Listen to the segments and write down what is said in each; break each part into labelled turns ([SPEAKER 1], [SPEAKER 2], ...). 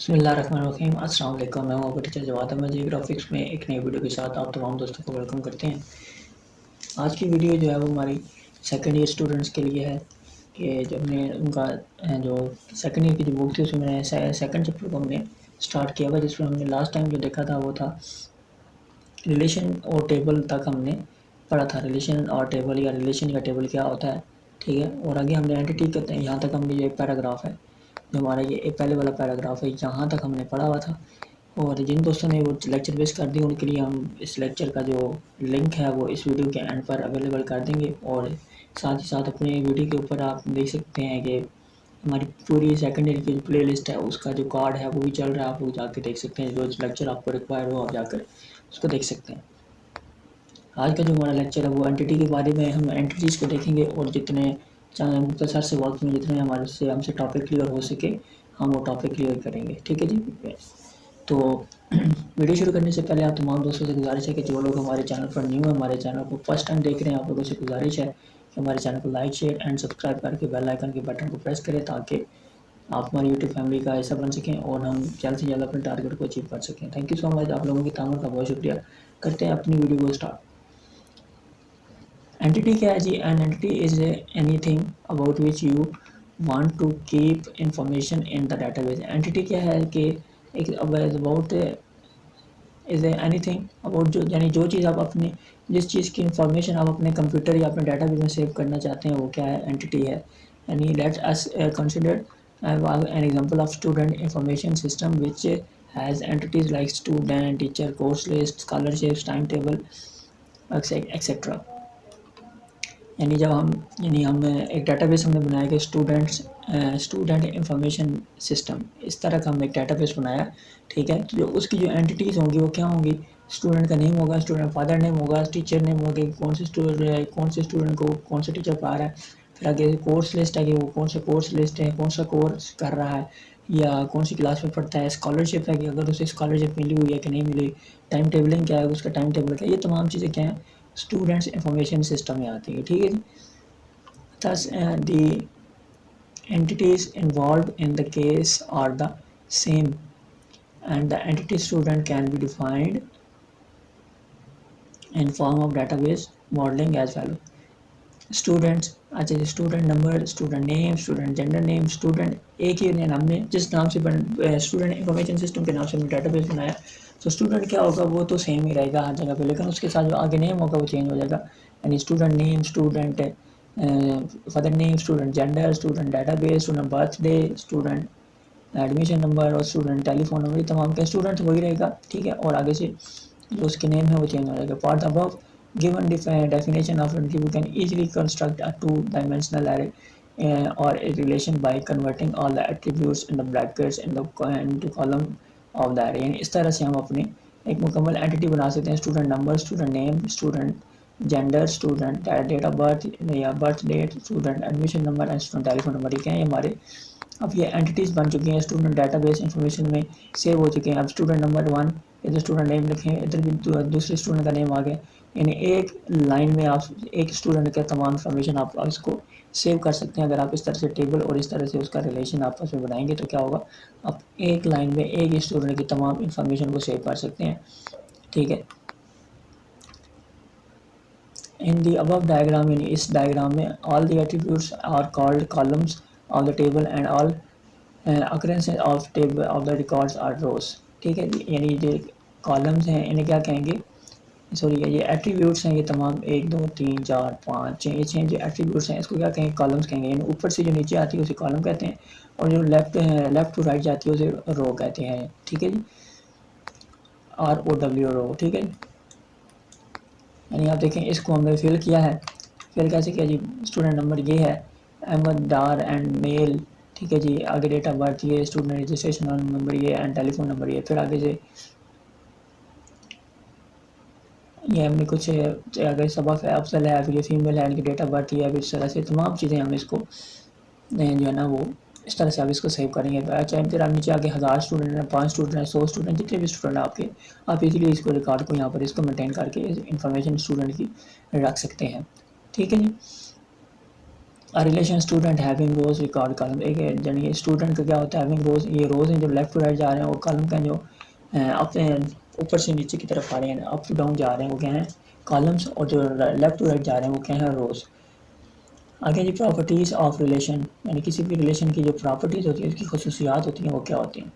[SPEAKER 1] बिस्मिल्लाहिर्रहमानिर्रहीम। अस्सलाम वालेकुम। मैं हूं आपका टीचर जवाद अहमद जी। ग्राफिक्स में एक नई वीडियो के साथ आप तमाम दोस्तों को वेलकम करते हैं। आज की वीडियो जो है वो हमारी सेकंड ईयर स्टूडेंट्स के लिए है कि जब हमने उनका जो सेकंड ईयर की जो बुक थी उसमें मैंने सेकंड चैप्टर को हमने स्टार्ट किया हुआ, जिसमें हमने लास्ट टाइम जो देखा था वो था रिलेशन और टेबल तक हमने पढ़ा था। रिलेशन और टेबल या रिलेशन का टेबल क्या होता है, ठीक है। और आगे हमने एंटिटी करते हैं। यहाँ तक हमने जो एक पैराग्राफ है, जो हमारा ये पहले वाला पैराग्राफ है, यहाँ तक हमने पढ़ा हुआ था। और जिन दोस्तों ने वो लेक्चर मिस कर दी उनके लिए हम इस लेक्चर का जो लिंक है वो इस वीडियो के एंड पर अवेलेबल कर देंगे। और साथ ही साथ अपने वीडियो के ऊपर आप देख सकते हैं कि हमारी पूरी सेकंड ईयर की जो प्ले लिस्ट है उसका जो कार्ड है वो भी चल रहा है। आप लोग जाके देख सकते हैं, जो लेक्चर आपको रिक्वायर हो आप जाकर उसको देख सकते हैं। आज का जो हमारा लेक्चर है वो एंटिटी के बारे में, हम एंटिटीज़ को देखेंगे और जितने चाहे मुख्तसर से वक्त में जितने हमारे से हमसे टॉपिक क्लियर हो सके हम वो टॉपिक क्लियर करेंगे, ठीक है जी। तो वीडियो शुरू करने से पहले आप तमाम दोस्तों से गुजारिश है कि जो लोग हमारे चैनल पर न्यू है, हमारे चैनल को फर्स्ट टाइम देख रहे हैं, आप लोगों से गुजारिश है कि हमारे चैनल को लाइक शेयर एंड सब्सक्राइब करके बेल आइकन के बटन को प्रेस करें ताकि आप हमारी यूट्यूब फैमिली का हिस्सा बन सकें और हम जल्द से जल्द अपने टारगेट को अचीव कर सकें। थैंक यू सो मच, आप लोगों की तामत का बहुत शुक्रिया। करते हैं अपनी वीडियो को स्टार्ट। एंटिटी क्या है जी? An entity is anything about which you want to keep information in the database. Entity क्या है कि एक अबाउट इज एनीथिंग अबाउट, जो यानी जो चीज़ आप अपनी, जिस चीज़ की इंफॉर्मेशन आप अपने कंप्यूटर या अपने डाटाबेस में सेव करना चाहते हैं वो क्या है? एंटिटी है। यानी let's us consider an example of student information system which has entities like student, teacher, course list, scholarships, timetable, etc. यानी हम एक डाटाबेस हमने बनाया कि स्टूडेंट इंफॉर्मेशन सिस्टम, इस तरह का हम एक डाटाबेस बनाया, ठीक है। तो जो उसकी जो एंटिटीज़ होंगी वो क्या होंगी? स्टूडेंट का नेम होगा, स्टूडेंट फादर नेम होगा, टीचर नेम होगा, कौन से स्टूडेंट को कौन से टीचर पढ़ा रहा है। फिर आगे कोर्स लिस्ट है कि वो कौन सा कोर्स लिस्ट है, कौन सा कोर्स कर रहा है या कौन सी क्लास में पढ़ता है। स्कॉलरशिप है कि अगर उसे स्कॉलरशिप मिली हुई है कि नहीं मिली। टाइम टेबलिंग क्या है, उसका टाइम टेबल क्या है। ये तमाम चीज़ें क्या हैं? स्टूडेंट्स इंफॉर्मेशन सिस्टम में आती है, ठीक है जी। Thus, the entities involved in the case are the same, and the entity student can be defined in form of database modeling as follows. Students, अच्छा जी, student number, student name, student gender name, student एक ही हमने जिस नाम से student information system के नाम से हमने डाटाबेस बनाया, तो स्टूडेंट क्या होगा वो तो सेम ही रहेगा हर जगह पे, लेकिन उसके साथ जो आगे नेम होगा वो चेंज हो जाएगा। यानी student name, student father name, student gender, student database, student birthday, student admission number और स्टूडेंट टेलीफोन नंबर, तमाम का स्टूडेंट वही रहेगा, ठीक है। और आगे से जो उसके नेम है वो चेंज हो जाएगा। For the above given definition of entity, we can easily construct a two-dimensional array or a relation by converting all the attributes in the brackets into column of the array। यानी इस तरह से हम अपने एक मुकम्मल एंटिटी बना सकते हैं। Student number, student name, student gender, student date of birth या birth date, student admission number and student telephone number. क्या है हमारे अब ये एंटिटीज़ बन चुकी हैं, स्टूडेंट डाटाबेस इंफॉर्मेशन में सेव हो चुके हैं। अब स्टूडेंट नंबर 1 इधर स्टूडेंट नेम लिखें, इधर भी दूसरे स्टूडेंट का नेम आ गया। यानी एक लाइन में आप एक स्टूडेंट का तमाम इंफॉर्मेशन आप इसको सेव कर सकते हैं। अगर आप इस तरह से टेबल और इस तरह से उसका रिलेशन आपस में बनाएंगे तो क्या होगा, आप एक लाइन में एक स्टूडेंट की तमाम इंफॉर्मेशन को सेव कर सकते हैं, ठीक है। इन दी अबव डायग्राम, यानी इस डायग्राम में all the attributes are called columns of the table and all occurrences of table of the records are rows, ठीक है। यानी जो कॉलम्स हैं इन्हें क्या कहेंगे, सॉरी ये एट्रीब्यूट्स हैं, ये तमाम 1 2 3 4 5 6 जो एट्रीब्यूट्स हैं इसको क्या कहेंगे? कॉलम्स कहेंगे। यानी ऊपर से जो नीचे आती है उसे कॉलम कहते हैं और जो लेफ्ट टू राइट जाती है उसे रो कहते हैं, ठीक है जी। ROW रो, ठीक है। यानी आप देखें इसको हमने फिल किया है। फिल कैसे किया जी? स्टूडेंट नंबर ये है, अहमद डार एंड मेल, ठीक है जी। आगे डेट ऑफ बर्थ ये, स्टूडेंट रजिस्ट्रेशन नंबर ये एंड टेलीफोन नंबर ये। फिर आगे से ये हमने कुछ अगर सबक है, अफजल है, फिर ये फीमेल है, इनकी डेट ऑफ बर्थ ये है। इस तरह से तमाम चीज़ें हम इसको जो है ना वो इस तरह से आप इसको सेव करेंगे। चाहे फिर आप नीचे आगे 1000 स्टूडेंट हैं, 5 स्टूडेंट हैं, 100 स्टूडेंट, जितने भी स्टूडेंट हैं आपके, आप इजीली इसको रिकॉर्ड को यहाँ पर इसको मेंटेन करके इंफॉर्मेशन स्टूडेंट की रख सकते हैं, ठीक है जी। रिलेशन स्टूडेंट हैविंग रोज रिकॉर्ड कॉलम, एक यानी स्टूडेंट का क्या होता है, हैविंग रोज, ये रोज हैं जो लेफ्ट टू राइट जा रहे हैं, और कॉलम का जो अपने ऊपर से नीचे की तरफ आ रहे हैं, अप टू डाउन जा रहे हैं, वो क्या है कॉलम्स, और जो लेफ्ट टू राइट जा रहे हैं वो क्या है रोज। आगे जी प्रॉपर्टीज़ ऑफ रिलेशन, यानी किसी भी रिलेशन की जो प्रॉपर्टीज़ होती है, उसकी खसूसियात होती हैं, वो क्या होती हैं।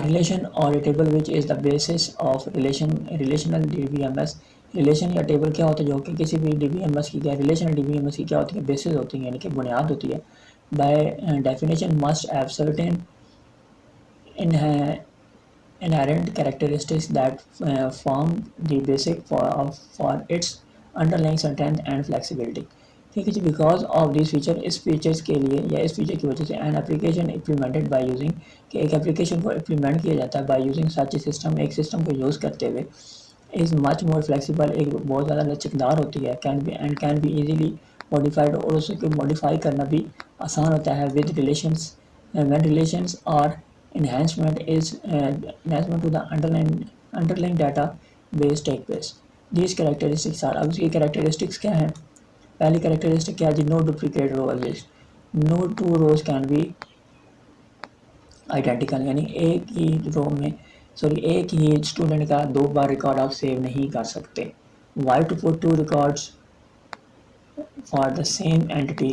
[SPEAKER 1] रिलेशन और a table which is the basis of relational DBMS, relation या टेबल क्या होता है जो कि किसी भी DBMS की, क्या रिलेशनल DBMS की क्या होती है, बेसिस होती है, यानी कि बुनियाद होती है। By definition must have certain inherent characteristics that form the basic for its underlying strength and flexibility। ठीक है जी, बिकॉज ऑफ दिस फीचर, इस फीचर्स के लिए या इस फीचर की वजह से an application implemented by using, कि एक एप्लीकेशन को इम्प्लीमेंट किया जाता है बाय यूजिंग सच सिस्टम, एक सिस्टम को यूज़ करते हुए, इज़ मच मोर फ्लेक्सिबल, एक बहुत ज़्यादा लचकदार होती है, कैन बी इजीली मॉडिफाइड, और उसको मॉडिफाई करना भी आसान होता है with relations, when relations are enhancement to the underlying data base take place। These characteristics are, अब इसकी characteristics क्या है, पहली characteristic क्या है जी, no duplicate row exist, no two rows can be identical, यानी एक ही रो में एक ही स्टूडेंट का दो बार रिकॉर्ड आप सेव नहीं कर सकते। Why to put two records for the same entity,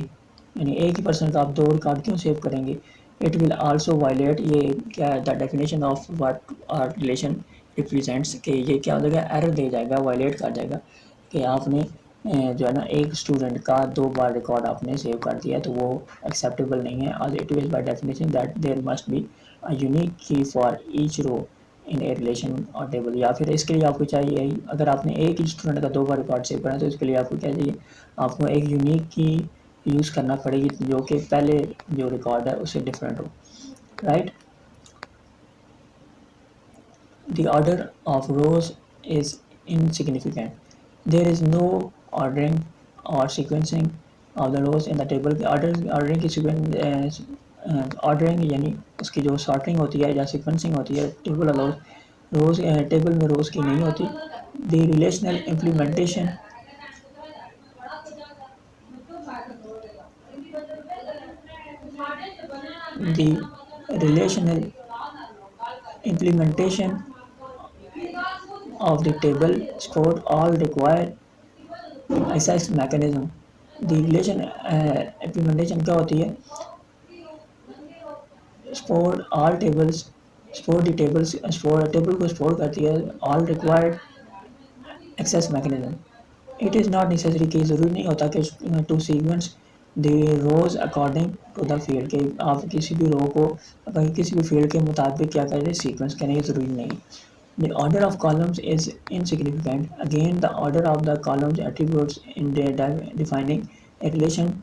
[SPEAKER 1] यानी एक ही पर्सन का आप दो रिकॉर्ड क्यों सेव करेंगे। इट विल आल्सो वायलेट, ये क्या है the definition of what are relation represents, कि ये क्या हो जाएगा, एरर दे जाएगा, वायलेट कर जाएगा कि आपने जो है ना एक स्टूडेंट का दो बार रिकॉर्ड आपने सेव कर दिया, तो वो एक्सेप्टेबल नहीं है। आज it is by definition that there must be a unique key for each row in a relation और टेबल, या फिर इसके लिए आपको चाहिए, अगर आपने एक ही स्टूडेंट का दो बार रिकॉर्ड सेव करना है तो इसके लिए आपको क्या चाहिए, आपको एक यूनिक की यूज़ करना पड़ेगी जो कि पहले जो रिकॉर्ड है उससे डिफरेंट हो, right. The order of rows is insignificant, there is no ordering और sequencing of the rows in the table के ऑर्डरिंग की ऑर्डरिंग यानी उसकी जो सॉर्टिंग होती है या सीक्वेंसिंग होती है टेबल रोज टेबल में रोज की नहीं होती। The relational implementation the relational implementation of the table support all required access mechanism। the relation implementation क्या होती है, support all tables, support the tables, support table को support करती है all required access mechanism। It is not necessary, कि ज़रूरी नहीं होता कि to sequence the rows according to the field, के आप किसी भी रो को किसी भी फील्ड के मुताबिक क्या करें सीक्वेंस करने की ज़रूरी नहीं। The order of columns is insignificant, again the order of the columns attributes in defining a relation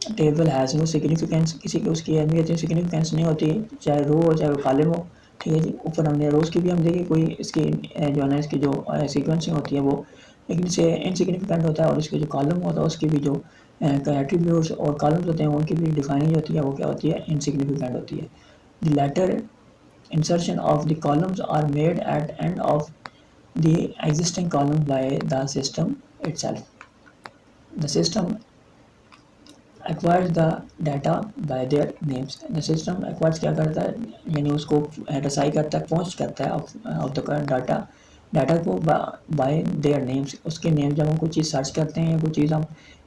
[SPEAKER 1] table has no significance, किसी की उसकी अहमियत सिग्निफिकेंस नहीं होती, चाहे रो हो चाहे वो कॉलम हो। ठीक है जी, ऊपर हमने रोज़ की भी हम देखिए कोई इसकी जो है ना इसकी जो सीक्वेंसिंग होती है वो लेकिन इसे इनसिग्निफिकेंट होता है, और इसके जो कॉलम होता है उसकी भी जो एट्रीब्यूट्स और कॉलम्स होते हैं उनकी भी डिफाइनिंग होती है, वो क्या होती है, इनसिग्निफिकेंट होती है। The later insertion of the columns are made at end of the existing column by the system itself। The system acquires the data by their names। the system acquires क्या करता है, यानी उसको रसाई करता है, पहुँच करता है of the डाटा को बाय देयर नेम्स, उसके नेम जब हम कोई चीज़ सर्च करते हैं या कोई चीज़ हम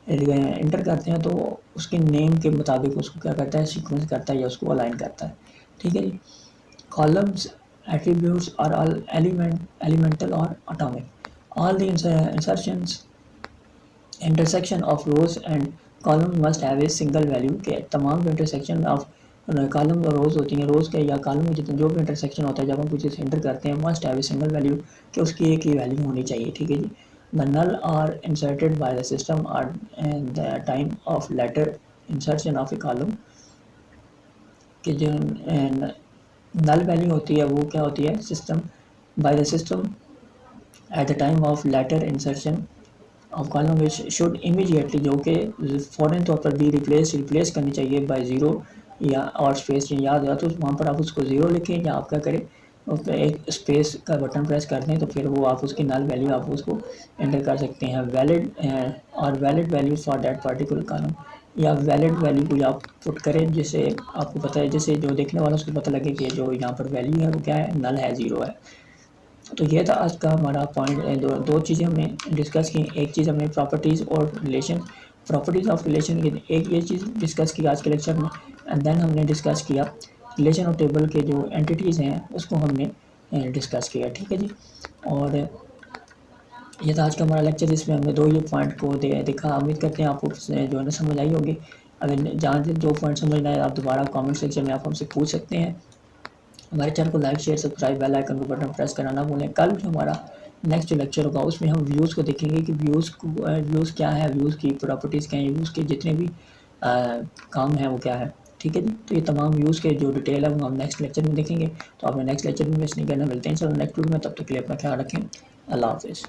[SPEAKER 1] इंटर करते हैं तो उसके नेम के मुताबिक उसको क्या करता है, सीक्वेंस करता है या उसको अलाइन करता है। ठीक है जी। Columns attributes are all elemental or atomic। All the insertions intersection of rows and columns must have a single value, के तमाम जो intersection of कॉलम और रोज होती हैं, रोज के या कॉलम में जितने जो भी इंटरसेक्शन होता है जब हम कुछ चीज़ एंटर करते हैं must have a single value, कि उसकी एक ही वैल्यू होनी चाहिए। ठीक है जी। The null are inserted by the system at the time of later insertion of a column, कि जो नल वैल्यू होती है वो क्या होती है, system by the system at the time of later insertion of column which should immediately, जो कि फ़ौरन तौर पर भी रिप्लेस करनी चाहिए बाय ज़ीरो या और स्पेस याद या तो वहाँ पर आप उसको ज़ीरो लिखें या आप क्या करें एक स्पेस का बटन प्रेस कर दें तो फिर वो आप उसकी नल वैल्यू आप उसको एंटर कर सकते हैं। वैलिड और valid value for that particular column, या वैलिड वैल्यू को आप पुट करें जिससे आपको पता है, जैसे जो देखने वाला उसको पता लगे कि जो यहाँ पर वैल्यू है वो क्या है, नल है, ज़ीरो है। तो ये था आज का हमारा पॉइंट। दो चीज़ें हमने डिस्कस की। एक चीज़ हमने प्रॉपर्टीज़ और रिलेशन, प्रॉपर्टीज़ ऑफ रिलेशन की एक ये चीज़ डिस्कस की आज के लेक्चर में, एंड देन हमने डिस्कस किया रिलेशन और टेबल के जो एंटिटीज़ हैं उसको हमने डिस्कस किया। ठीक है जी। और ये था आज का हमारा लेक्चर जिसमें हमने दो ये पॉइंट को देखा। उम्मीद करते हैं आपको जो है ना समझ आई होगी। अगर जहाँ जो पॉइंट समझ ना आए आप दोबारा कमेंट सेक्शन में आप हमसे पूछ सकते हैं। हमारे चैनल को like share subscribe bell icon को बटन प्रेस करना ना भूलें। कल जो हमारा नेक्स्ट जो लेक्चर होगा उसमें हम व्यूज़ को देखेंगे कि व्यूज़ क्या है, व्यूज़ की प्रॉपर्टीज़ क्या हैं, व्यूज़ के जितने भी काम हैं वो क्या है। ठीक है जी। तो ये तमाम व्यूज़ के जो डिटेल है वो हम नेक्स्ट लेक्चर में देखेंगे। तो आपने नेक्स्ट लेक्चर में मिस नहीं करना। मिलते हैं चलो नेक्स्ट वीडियो में, तब तक के लिए अपना ख्याल रखें। अल्लाह हाफिज़।